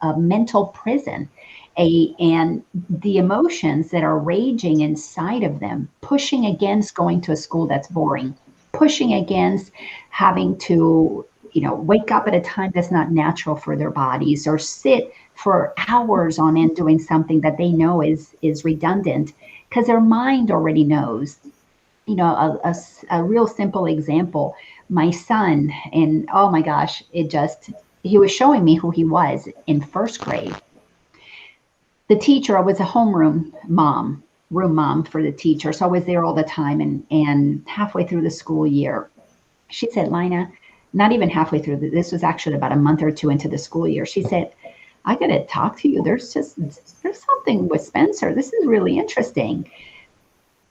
a mental prison. And the emotions that are raging inside of them, pushing against going to a school that's boring, pushing against having to wake up at a time that's not natural for their bodies, or sit for hours on end doing something that they know is redundant, because their mind already knows. A real simple example, my son, and oh my gosh, he was showing me who he was in first grade. The teacher, I was a room mom for the teacher. So I was there all the time. And halfway through the school year, she said, Laina, not even halfway through, this was actually about a month or two into the school year. She said, I got to talk to you. There's something with Spencer. This is really interesting.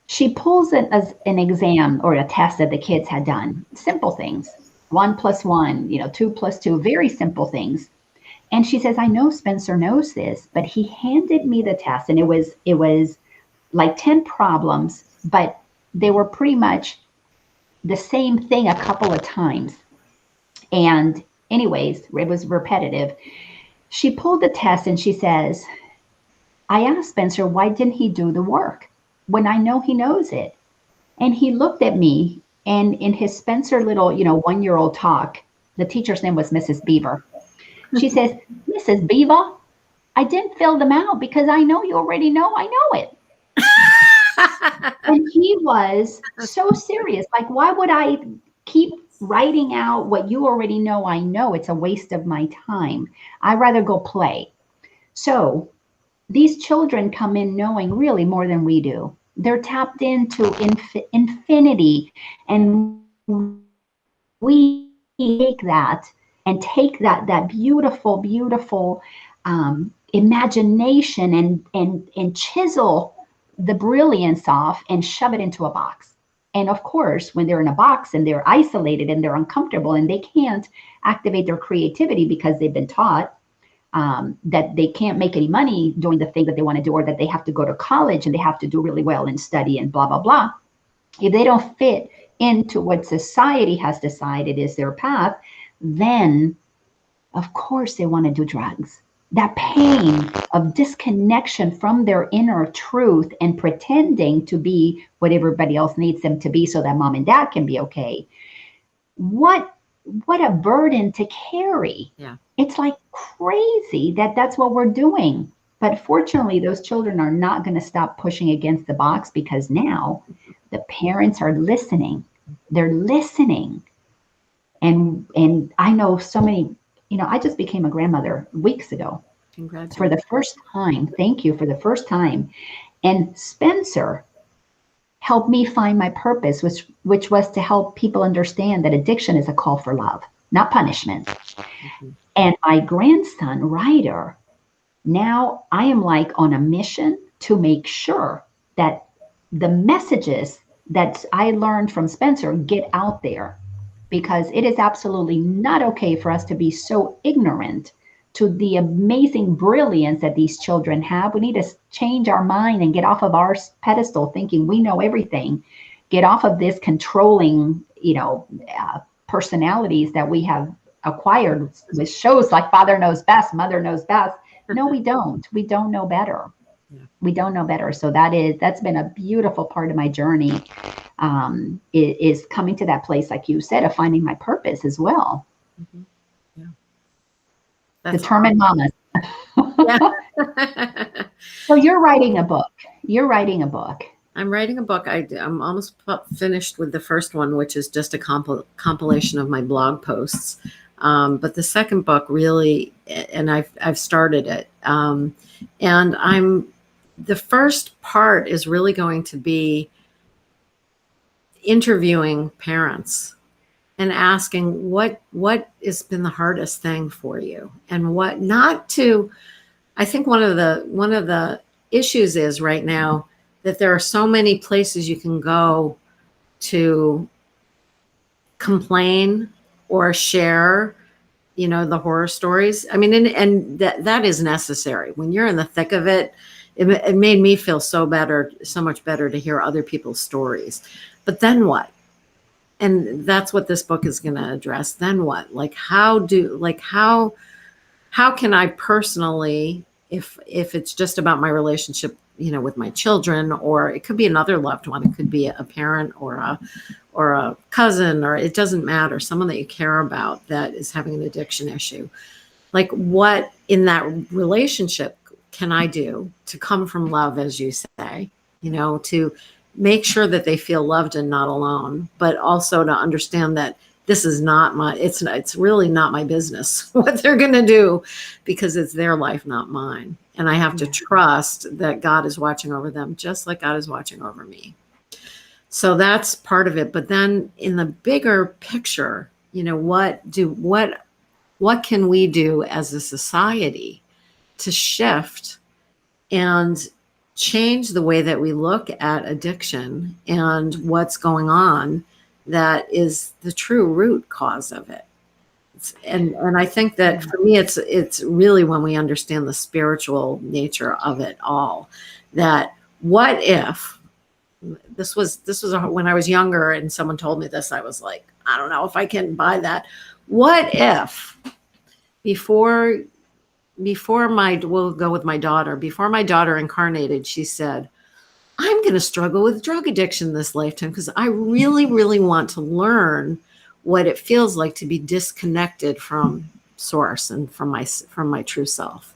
She pulls an exam or a test that the kids had done. Simple things. 1 + 1, 2 + 2, very simple things. And she says, I know Spencer knows this, but he handed me the test, and it was like 10 problems, but they were pretty much the same thing a couple of times. And anyways, it was repetitive. She pulled the test and she says, I asked Spencer, why didn't he do the work when I know he knows it? And he looked at me, and in his Spencer little, 1-year-old talk, the teacher's name was Mrs. Beaver. She says, Mrs. Beaver, I didn't fill them out because I know you already know I know it. And he was so serious. Like, why would I keep writing out what you already know I know? It's a waste of my time. I'd rather go play. So these children come in knowing really more than we do. They're tapped into infinity, and we take that and take that beautiful imagination and chisel the brilliance off and shove it into a box. And of course, when they're in a box and they're isolated and they're uncomfortable and they can't activate their creativity because they've been taught that they can't make any money doing the thing that they want to do, or that they have to go to college and they have to do really well and study and blah, blah, blah. If they don't fit into what society has decided is their path, then of course they want to do drugs. that pain of disconnection from their inner truth and pretending to be what everybody else needs them to be so that mom and dad can be okay. What what a burden to carry. Yeah. It's like crazy that that's what we're doing. But fortunately, those children are not going to stop pushing against the box because now the parents are listening. They're listening. And I know so many, I just became a grandmother weeks ago for Congratulations. the first time. Thank you, for the first time. And Spencer helped me find my purpose, which was to help people understand that addiction is a call for love, not punishment. Mhm. And my grandson, Ryder, now I am like on a mission to make sure that the messages that I learned from Spencer get out there, because it is absolutely not okay for us to be so ignorant to the amazing brilliance that these children have. We need to change our mind and get off of our pedestal thinking we know everything. Get off of this controlling, personalities that we have acquired with shows like Father Knows Best, Mother Knows Best. No, we don't. We don't know better. Yeah. We don't know better. So that's been a beautiful part of my journey, is coming to that place, like you said, of finding my purpose as well. Mhm. Yeah. That's Determined mamas. awesome. Yeah. So you're writing a book. You're writing a book. I'm writing a book. I'm almost finished with the first one, which is just a compilation of my blog posts. But the second book really, and I've started it. And the first part is really going to be interviewing parents and asking what has been the hardest thing for you, and what not to. I think one of the issues is right now that there are so many places you can go to complain or share, the horror stories. I mean, and that is necessary when you're in the thick of it. It made me feel so much better to hear other people's stories. But then what? And that's what this book is going to address. Then what? Like how can I personally, if it's just about my relationship, with my children, or it could be another loved one, it could be a parent or a cousin, or it doesn't matter, someone that you care about that is having an addiction issue. Like, what in that relationship can I do to come from love, as you say, to make sure that they feel loved and not alone, but also to understand that this is not it's really not my business what they're going to do, because it's their life, not mine. And I have to trust that God is watching over them just like God is watching over me. So that's part of it. But then in the bigger picture, what can we do as a society to shift and change the way that we look at addiction and what's going on that is the true root cause of it. And I think that for me, it's really when we understand the spiritual nature of it all, that what if this was when I was younger and someone told me this, I was like, I don't know if I can buy that. What if before we'll go with my daughter, before my daughter incarnated, she said, I'm going to struggle with drug addiction this lifetime because I really, really want to learn what it feels like to be disconnected from source and from my true self.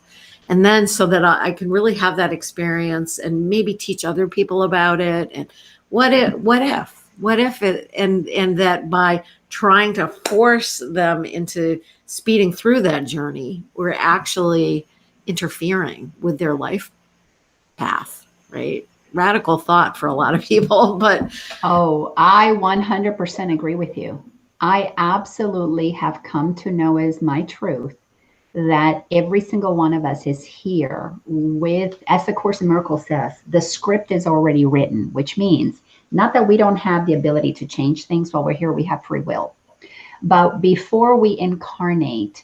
And then so that I can really have that experience and maybe teach other people about it. And what if it, and that by trying to force them into speeding through that journey, we're actually interfering with their life path, right? Radical thought for a lot of people, but Oh, I 100% agree with you. I absolutely have come to know as my truth that every single one of us is here with, as the Course in Miracles says, the script is already written, which means not that we don't have the ability to change things while we're here, we have free will. But before we incarnate,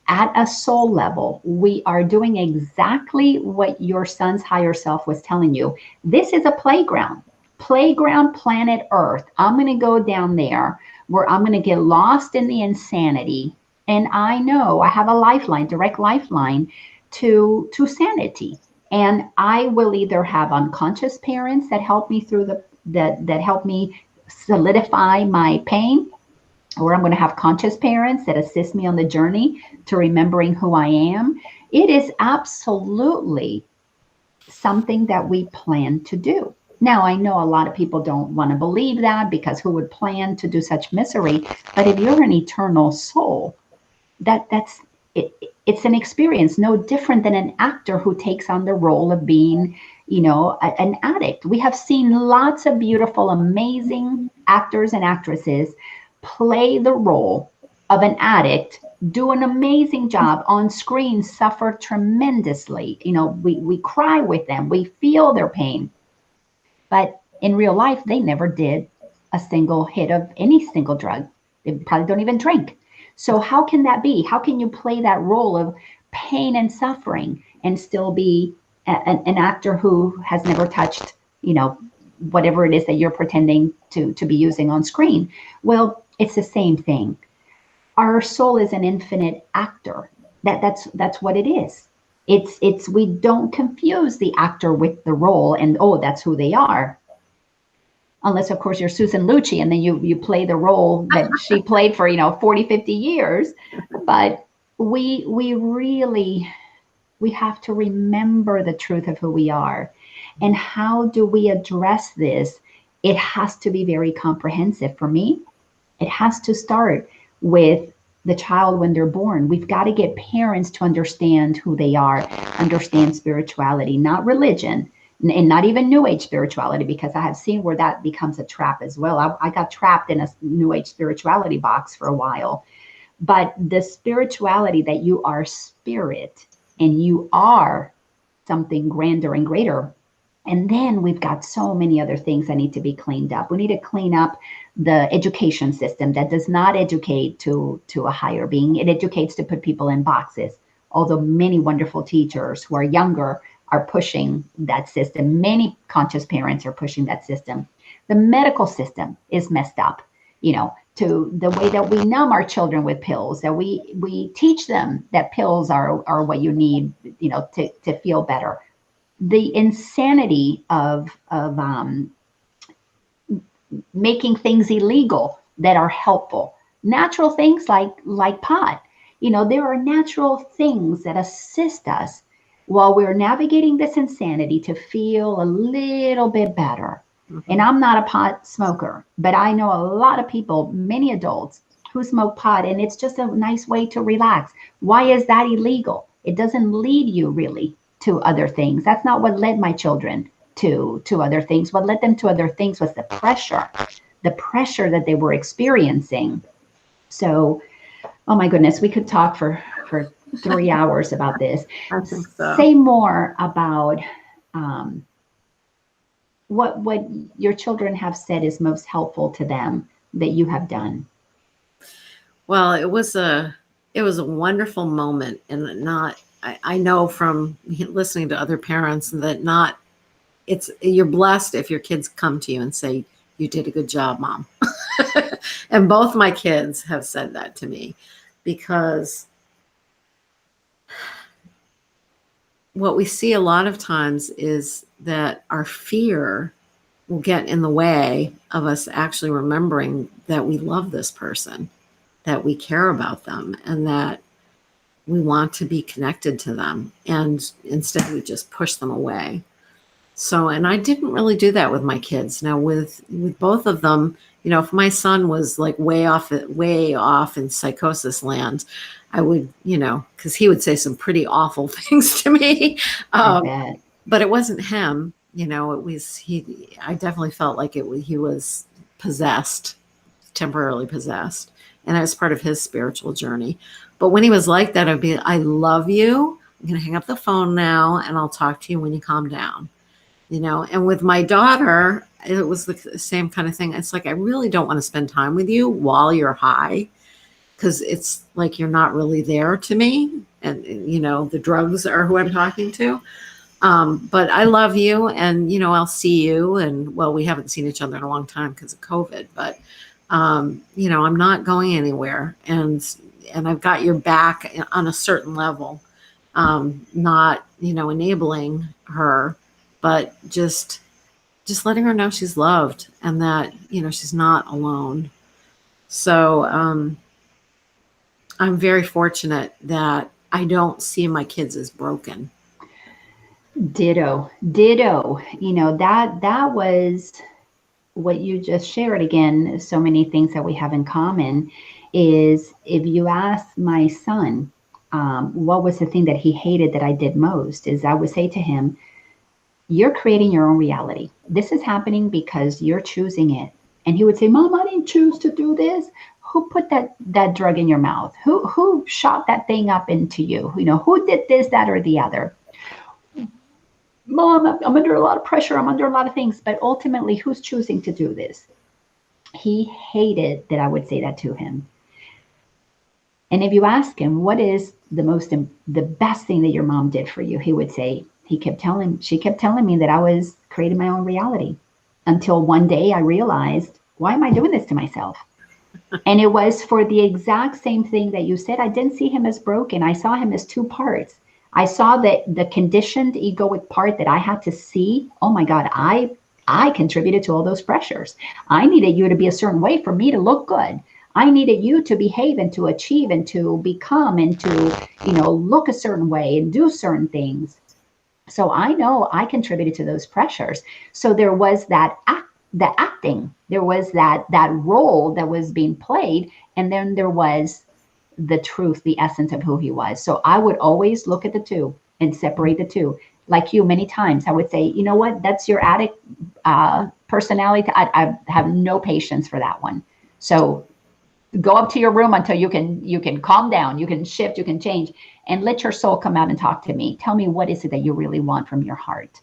at a soul level, we are doing exactly what your son's higher self was telling you. This is a playground planet Earth. I'm going to go down there where I'm going to get lost in the insanity. And I know I have a lifeline, direct lifeline to sanity. And I will either have unconscious parents that help me through that help me solidify my pain, or I'm going to have conscious parents that assist me on the journey to remembering who I am. It is absolutely something that we plan to do. Now, I know a lot of people don't want to believe that, because who would plan to do such misery? But if you're an eternal soul, that's it, it's an experience no different than an actor who takes on the role of being, an addict. We have seen lots of beautiful, amazing actors and actresses play the role of an addict, do an amazing job on screen, suffer tremendously. We cry with them, we feel their pain, but in real life, they never did a single hit of any single drug. They probably don't even drink. So how can that be? How can you play that role of pain and suffering and still be an actor who has never touched, whatever it is that you're pretending to be using on screen? Well, it's the same thing. Our soul is an infinite actor. That's what it is. It's we don't confuse the actor with the role and, oh, that's who they are. Unless, of course, you're Susan Lucci and then you play the role that she played for 40, 50 years. But we really, we have to remember the truth of who we are. And how do we address this? It has to be very comprehensive. For me, it has to start with the child when they're born. We've got to get parents to understand who they are, understand spirituality, not religion, and not even New Age spirituality, because I have seen where that becomes a trap as well. I got trapped in a New Age spirituality box for a while. But the spirituality that you are spirit and you are something grander and greater. And then we've got so many other things that need to be cleaned up. We need to clean up the education system that does not educate to a higher being. It educates to put people in boxes. Although many wonderful teachers who are younger are pushing that system. Many conscious parents are pushing that system. The medical system is messed up, to the way that we numb our children with pills, that we teach them that pills are what you need, to feel better. The insanity of making things illegal that are helpful. Natural things like pot. There are natural things that assist us while we're navigating this insanity to feel a little bit better. Mm-hmm. And I'm not a pot smoker, but I know a lot of people, many adults, who smoke pot, and it's just a nice way to relax. Why is that illegal? It doesn't lead you really to other things. That's not what led my children to other things. What led them to other things was the pressure that they were experiencing. So, oh my goodness, we could talk for 3 hours about this. I think so. Say more about what your children have said is most helpful to them that you have done. Well, it was a wonderful moment, and I know from listening to other parents that you're blessed if your kids come to you and say, "You did a good job, Mom." And both my kids have said that to me, because what we see a lot of times is that our fear will get in the way of us actually remembering that we love this person, that we care about them, and that we want to be connected to them. And instead we just push them away. So, and I didn't really do that with my kids. Now with both of them, if my son was like way off in psychosis land, I would, because he would say some pretty awful things to me. But it wasn't him, it was I definitely felt like he was possessed, temporarily possessed. And that was part of his spiritual journey. But when he was like that, I'd be, "I love you. I'm going to hang up the phone now, and I'll talk to you when you calm down." And with my daughter, it was the same kind of thing. It's like, I really don't want to spend time with you while you're high, because it's like you're not really there to me. And, the drugs are who I'm talking to. But I love you, and, I'll see you. And, well, we haven't seen each other in a long time because of COVID, but, I'm not going anywhere. And I've got your back on a certain level. not, enabling her, but just letting her know she's loved and that, she's not alone. So I'm very fortunate that I don't see my kids as broken. Ditto, ditto. That was what you just shared. Again, so many things that we have in common is, if you ask my son, what was the thing that he hated that I did most, is I would say to him, you're creating your own reality. This is happening because you're choosing it. And he would say, Mom, I didn't choose to do this. Who put that drug in your mouth? Who shot that thing up into you? Who did this, that, or the other? Mom, I'm under a lot of pressure. I'm under a lot of things. But ultimately, who's choosing to do this? He hated that I would say that to him. And if you ask him, what is the best thing that your mom did for you? He would say, she kept telling me that I was creating my own reality, until one day I realized, why am I doing this to myself? And it was for the exact same thing that you said. I didn't see him as broken. I saw him as two parts. I saw that the conditioned egoic part that I had to see, oh my God, I contributed to all those pressures. I needed you to be a certain way for me to look good. I needed you to behave and to achieve and to become and to, look a certain way and do certain things. So I know I contributed to those pressures. So there was the acting, there was that role that was being played, and then there was the truth, the essence of who he was. So I would always look at the two and separate the two. Like you, many times I would say, you know what, that's your addict personality. I have no patience for that one. So go up to your room until you can calm down, you can shift, you can change, and let your soul come out and talk to me. Tell me, what is it that you really want from your heart?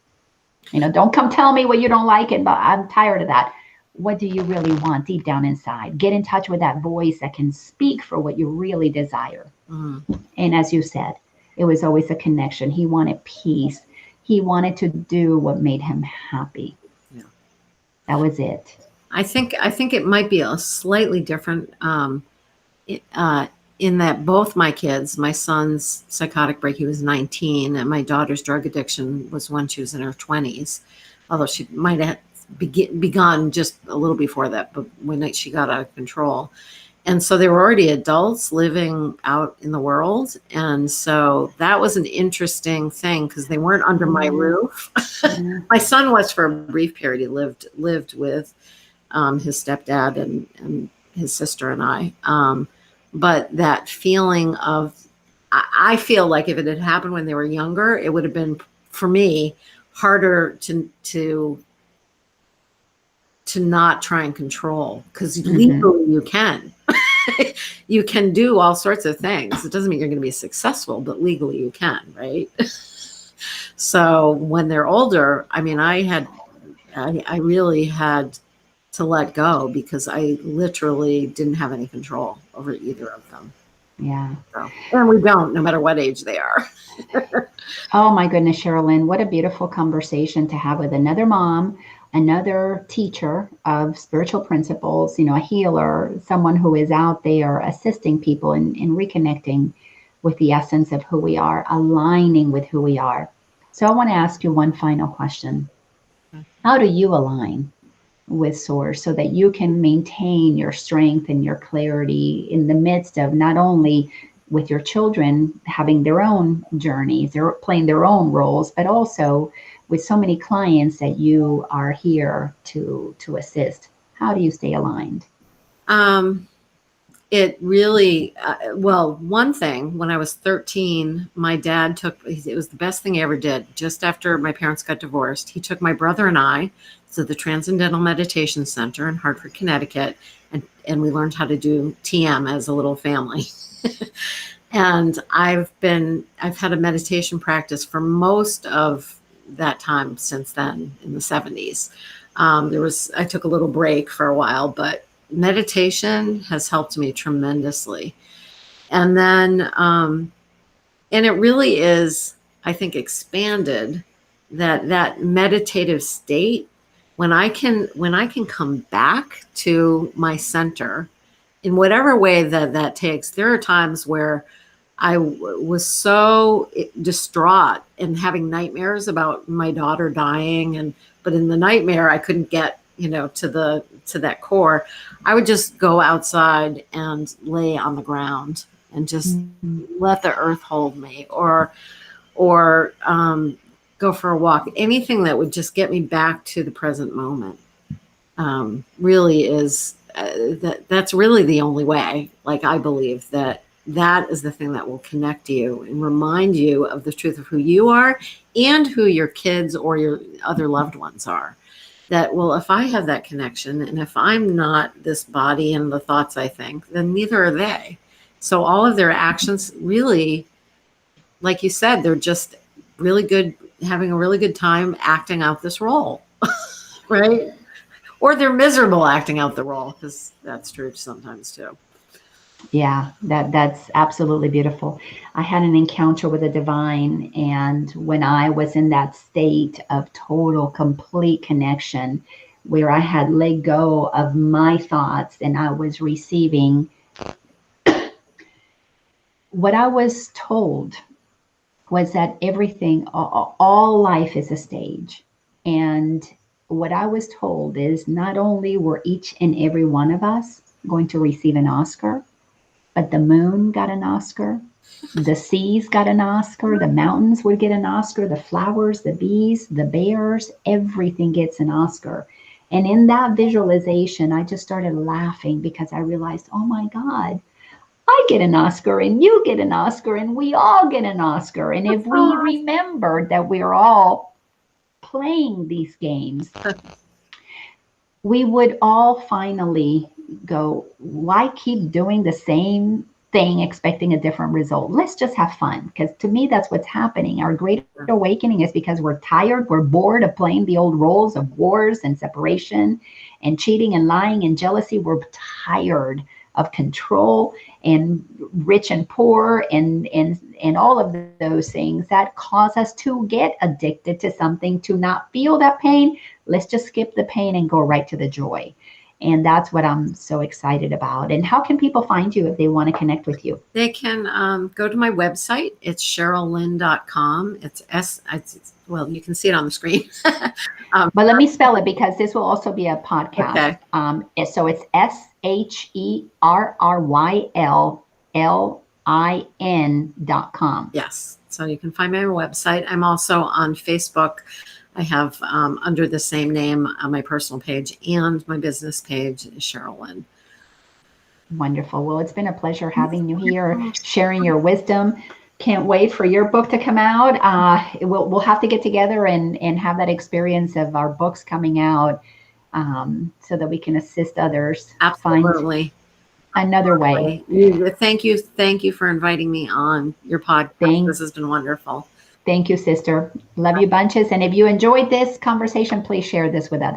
Don't come tell me what you don't like, and I'm tired of that. What do you really want deep down inside? Get in touch with that voice that can speak for what you really desire. And as you said, it was always a connection. He wanted peace. He wanted to do what made him happy. Yeah. That was it. I think it might be a slightly different in that both my kids, my son's psychotic break, he was 19, and my daughter's drug addiction was when she was in her 20s, although she might have begun just a little before that, but when she got out of control. And so they were already adults living out in the world. And so that was an interesting thing because they weren't under my roof. My son was for a brief period. He lived with his stepdad and his sister and I. But that feeling of, I feel like if it had happened when they were younger, it would have been, for me, harder to not try and control, because legally you can. You can do all sorts of things. It doesn't mean you're going to be successful, but legally you can, right? So when they're older, I mean, I really had to let go because I literally didn't have any control over either of them. Yeah. So, and we don't, no matter what age they are. Oh my goodness, Sherryl Lin, what a beautiful conversation to have with another mom, another teacher of spiritual principles, a healer, someone who is out there assisting people in reconnecting with the essence of who we are, aligning with who we are. So I want to ask you one final question. How do you align with Source so that you can maintain your strength and your clarity in the midst of not only with your children having their own journeys, they're playing their own roles, but also with so many clients that you are here to assist? How do you stay aligned? It really, well, one thing, when I was 13, my dad it was the best thing he ever did. Just after my parents got divorced, he took my brother and I to the Transcendental Meditation Center in Hartford, Connecticut, and we learned how to do TM as a little family. And I've had a meditation practice for most of that time since then, in the 70s. I took a little break for a while, but meditation has helped me tremendously. And then, and it really is, I think, expanded that meditative state. When I can come back to my center in whatever way that takes. There are times where was so distraught and having nightmares about my daughter dying, but in the nightmare I couldn't get, to that core. I would just go outside and lay on the ground and just let the earth hold me, or go for a walk. Anything that would just get me back to the present moment really is that's really the only way. Like, I believe that is the thing that will connect you and remind you of the truth of who you are and who your kids or your other loved ones are. That, well, if I have that connection and if I'm not this body and the thoughts I think, then neither are they. So all of their actions really, like you said, they're just really good, having a really good time acting out this role, right? Or they're miserable acting out the role, because that's true sometimes too. Yeah, that's absolutely beautiful. I had an encounter with the divine, and when I was in that state of total, complete connection, where I had let go of my thoughts and I was receiving what I was told was that everything, all life is a stage. And what I was told is not only were each and every one of us going to receive an Oscar, but the moon got an Oscar, the seas got an Oscar, the mountains would get an Oscar, the flowers, the bees, the bears, everything gets an Oscar. And in that visualization, I just started laughing because I realized, oh my God, I get an Oscar and you get an Oscar and we all get an Oscar. And if we remembered that we're all playing these games, we would all finally go, why keep doing the same thing expecting a different result? Let's just have fun. Because to me, that's what's happening. Our great awakening is because we're tired, we're bored of playing the old roles of wars and separation and cheating and lying and jealousy. We're tired of control and rich and poor and all of those things that cause us to get addicted to something, to not feel that pain. Let's just skip the pain and go right to the joy. And that's what I'm so excited about. And how can people find you if they want to connect with you? They can go to my website. It's SherrylLin.com. Well, you can see it on the screen. But let me spell it, because this will also be a podcast. Okay. So it's SherrylLin.com. Yes. So you can find my website. I'm also on Facebook. I have under the same name on my personal page, and my business page is Sherryl Lin. Wonderful. Well, it's been a pleasure having you here, sharing your wisdom. Can't wait for your book to come out. We'll have to get together and have that experience of our books coming out, so that we can assist others. Absolutely. Find another way. Thank you for inviting me on your podcast. This has been wonderful. Thank you, sister. Love you bunches. And if you enjoyed this conversation, please share this with others.